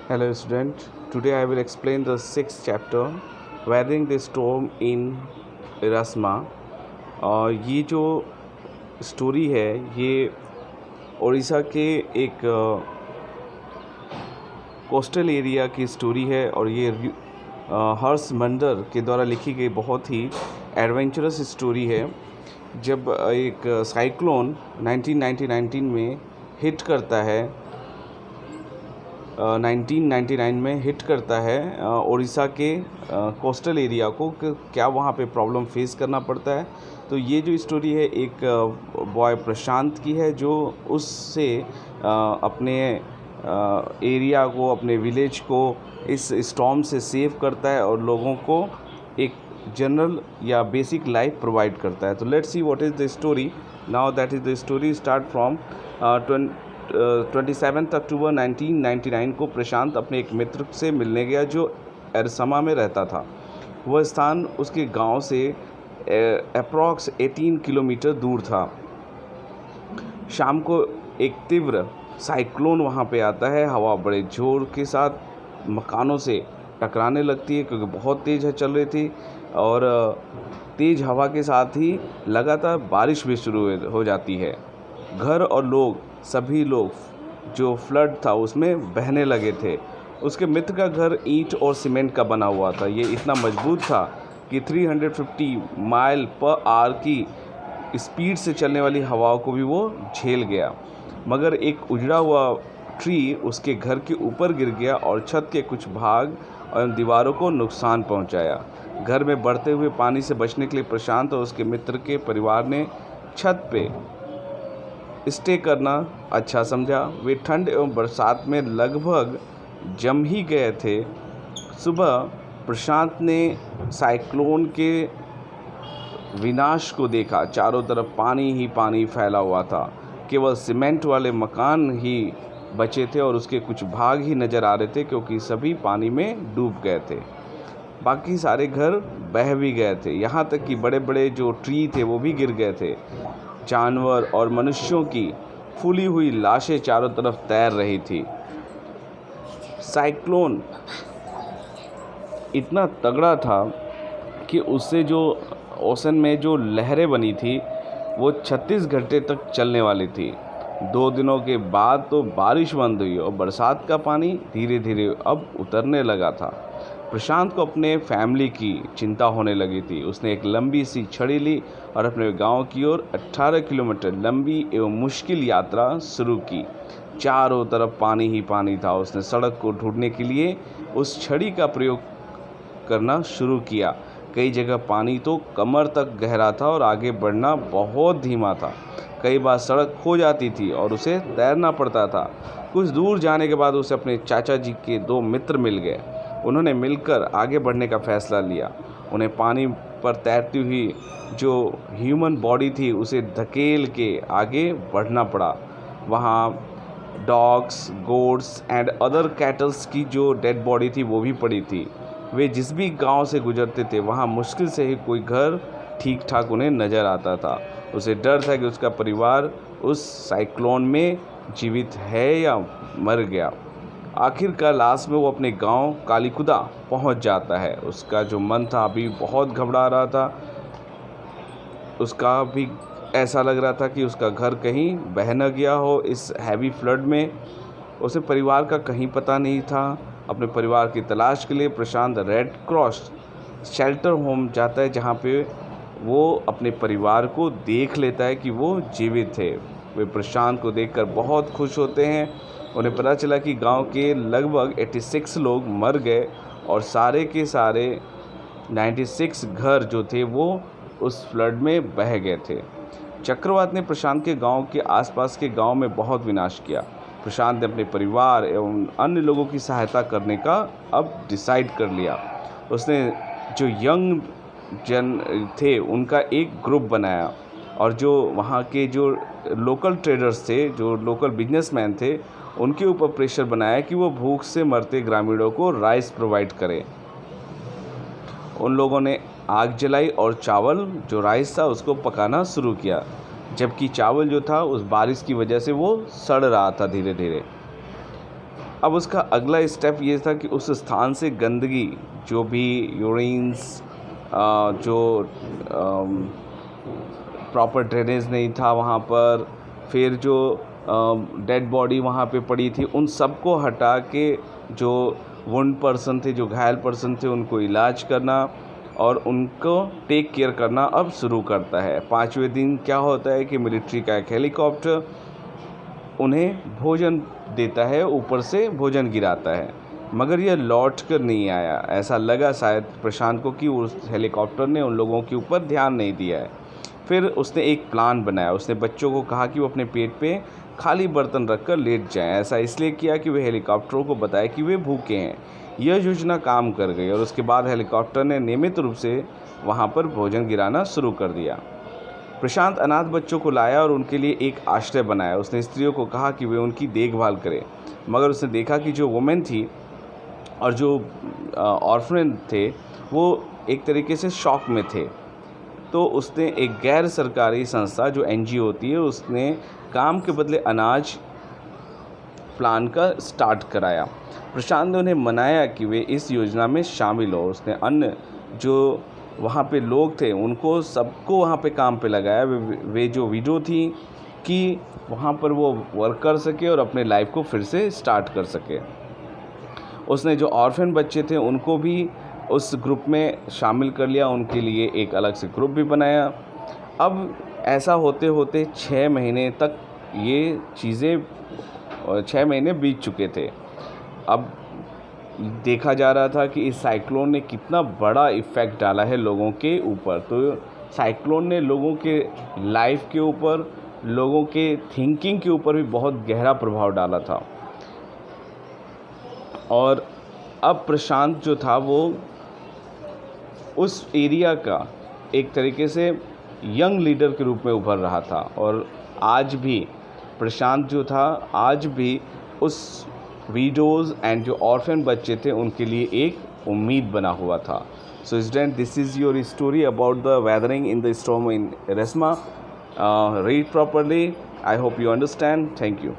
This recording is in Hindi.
Hello student, today I will explain the sixth chapter Weathering the Storm in Erasma। और ये जो स्टोरी है ये उड़ीसा के एक कोस्टल एरिया की स्टोरी है और ये हर्ष मंडर के द्वारा लिखी गई बहुत ही एडवेंचरस स्टोरी है। जब एक साइक्लोन 1919 में हिट करता है 1999 में हिट करता है उड़ीसा के कोस्टल एरिया को, क्या वहाँ पे प्रॉब्लम फेस करना पड़ता है। तो ये जो स्टोरी है एक बॉय प्रशांत की है जो उससे अपने एरिया को, अपने विलेज को इस स्टॉर्म से सेव करता है और लोगों को एक जनरल या बेसिक लाइफ प्रोवाइड करता है। तो let's see what is the story now. That is the story start from 27 अक्टूबर 1999 को प्रशांत अपने एक मित्र से मिलने गया जो एरसमा में रहता था। वह स्थान उसके गांव से अप्रॉक्स 18 किलोमीटर दूर था। शाम को एक तीव्र साइक्लोन वहां पे आता है। हवा बड़े जोर के साथ मकानों से टकराने लगती है क्योंकि बहुत तेज़ चल रही थी और तेज़ हवा के साथ ही लगातार बारिश भी शुरू हो जाती है। घर और लोग, सभी लोग जो फ्लड था उसमें बहने लगे थे। उसके मित्र का घर ईंट और सीमेंट का बना हुआ था। ये इतना मजबूत था कि 350 माइल पर आवर की स्पीड से चलने वाली हवाओं को भी वो झेल गया। मगर एक उजड़ा हुआ ट्री उसके घर के ऊपर गिर गया और छत के कुछ भाग और दीवारों को नुकसान पहुंचाया। घर में बढ़ते हुए पानी से बचने के लिए प्रशांत और उसके मित्र के परिवार ने छत पे स्टे करना अच्छा समझा। वे ठंड एवं बरसात में लगभग जम ही गए थे। सुबह प्रशांत ने साइक्लोन के विनाश को देखा। चारों तरफ पानी ही पानी फैला हुआ था। केवल सीमेंट वाले मकान ही बचे थे और उसके कुछ भाग ही नज़र आ रहे थे क्योंकि सभी पानी में डूब गए थे। बाकी सारे घर बह भी गए थे। यहाँ तक कि बड़े बड़े जो ट्री थे वो भी गिर गए थे। जानवर और मनुष्यों की फूली हुई लाशें चारों तरफ तैर रही थी। साइक्लोन इतना तगड़ा था कि उससे जो ओशन में जो लहरें बनी थी वो 36 घंटे तक चलने वाली थी। 2 दिनों के बाद तो बारिश बंद हुई और बरसात का पानी धीरे धीरे अब उतरने लगा था। प्रशांत को अपने फैमिली की चिंता होने लगी थी। उसने एक लंबी सी छड़ी ली और अपने गांव की ओर 18 किलोमीटर लंबी एवं मुश्किल यात्रा शुरू की। चारों तरफ पानी ही पानी था। उसने सड़क को ढूंढने के लिए उस छड़ी का प्रयोग करना शुरू किया। कई जगह पानी तो कमर तक गहरा था और आगे बढ़ना बहुत धीमा था। कई बार सड़क खो जाती थी और उसे तैरना पड़ता था। कुछ दूर जाने के बाद उसे अपने चाचा जी के 2 मित्र मिल गए। उन्होंने मिलकर आगे बढ़ने का फैसला लिया। उन्हें पानी पर तैरती हुई जो ह्यूमन बॉडी थी उसे धकेल के आगे बढ़ना पड़ा। वहाँ dogs, goats and other kettles की जो डेड बॉडी थी वो भी पड़ी थी। वे जिस भी गांव से गुजरते थे वहाँ मुश्किल से ही कोई घर ठीक ठाक उन्हें नज़र आता था। उसे डर था कि उसका परिवार उस साइक्लोन में जीवित है या मर गया। आखिरकार लास्ट में वो अपने गांव कालीकुदा पहुंच जाता है। उसका जो मन था अभी बहुत घबरा रहा था। उसका भी ऐसा लग रहा था कि उसका घर कहीं बह न गया हो इस हैवी फ्लड में। उसे परिवार का कहीं पता नहीं था। अपने परिवार की तलाश के लिए प्रशांत रेड क्रॉस शेल्टर होम जाता है जहाँ पे वो अपने परिवार को देख लेता है कि वो जीवित थे। वे प्रशांत को देखकर बहुत खुश होते हैं। उन्हें पता चला कि गांव के लगभग 86 लोग मर गए और सारे के सारे 96 घर जो थे वो उस फ्लड में बह गए थे। चक्रवात ने प्रशांत के गांव के आसपास के गांव में बहुत विनाश किया। प्रशांत ने अपने परिवार एवं अन्य लोगों की सहायता करने का अब डिसाइड कर लिया। उसने जो यंग जन थे उनका एक ग्रुप बनाया और जो वहाँ के जो लोकल ट्रेडर्स थे, जो लोकल बिजनेसमैन थे, उनके ऊपर प्रेशर बनाया कि वो भूख से मरते ग्रामीणों को राइस प्रोवाइड करें। उन लोगों ने आग जलाई और चावल जो राइस था उसको पकाना शुरू किया, जबकि चावल जो था उस बारिश की वजह से वो सड़ रहा था धीरे धीरे। अब उसका अगला स्टेप ये था कि उस स्थान से गंदगी, जो भी यूरिन्स, जो प्रॉपर ड्रेनेज नहीं था वहाँ पर, फिर जो डेड बॉडी वहाँ पे पड़ी थी, उन सबको हटा के जो वुंड पर्सन थे, जो घायल पर्सन थे, उनको इलाज करना और उनको टेक केयर करना अब शुरू करता है। 5वें दिन क्या होता है कि मिलिट्री का एक हेलीकॉप्टर उन्हें भोजन देता है, ऊपर से भोजन गिराता है, मगर यह लौट कर नहीं आया। ऐसा लगा शायद प्रशांत को कि उस हेलीकॉप्टर ने उन लोगों के ऊपर ध्यान नहीं दिया है। फिर उसने एक प्लान बनाया। उसने बच्चों को कहा कि वो अपने पेट पे खाली बर्तन रखकर लेट जाएं। ऐसा इसलिए किया कि वे हेलीकॉप्टरों को बताया कि वे भूखे हैं। यह योजना काम कर गई और उसके बाद हेलीकॉप्टर ने नियमित रूप से वहाँ पर भोजन गिराना शुरू कर दिया। प्रशांत अनाथ बच्चों को लाया और उनके लिए एक आश्रय बनाया। उसने स्त्रियों को कहा कि वे उनकी देखभाल करें, मगर उसने देखा कि जो वुमेन थी और जो ऑर्फन थे वो एक तरीके से शॉक में थे। तो उसने एक गैर सरकारी संस्था जो NGO होती है, उसने काम के बदले अनाज प्लान का स्टार्ट कराया। प्रशांत ने उन्हें मनाया कि वे इस योजना में शामिल हो। उसने अन्य जो वहाँ पे लोग थे उनको सबको वहाँ पे काम पे लगाया। वे जो विडो थी कि वहाँ पर वो वर्क कर सके और अपने लाइफ को फिर से स्टार्ट कर सके। उसने जो ऑर्फन बच्चे थे उनको भी उस ग्रुप में शामिल कर लिया, उनके लिए एक अलग से ग्रुप भी बनाया। अब ऐसा होते होते 6 महीने तक ये चीज़ें 6 महीने बीत चुके थे। अब देखा जा रहा था कि इस साइक्लोन ने कितना बड़ा इफ़ेक्ट डाला है लोगों के ऊपर। तो साइक्लोन ने लोगों के लाइफ के ऊपर, लोगों के थिंकिंग के ऊपर भी बहुत गहरा प्रभाव डाला था। और अब प्रशांत जो था वो उस एरिया का एक तरीके से यंग लीडर के रूप में उभर रहा था। और आज भी प्रशांत जो था, आज भी उस विडोज़ एंड जो ऑर्फन बच्चे थे उनके लिए एक उम्मीद बना हुआ था। So student, this is your story about the weathering in the storm in Eresma. Read properly. I hope you understand. Thank you.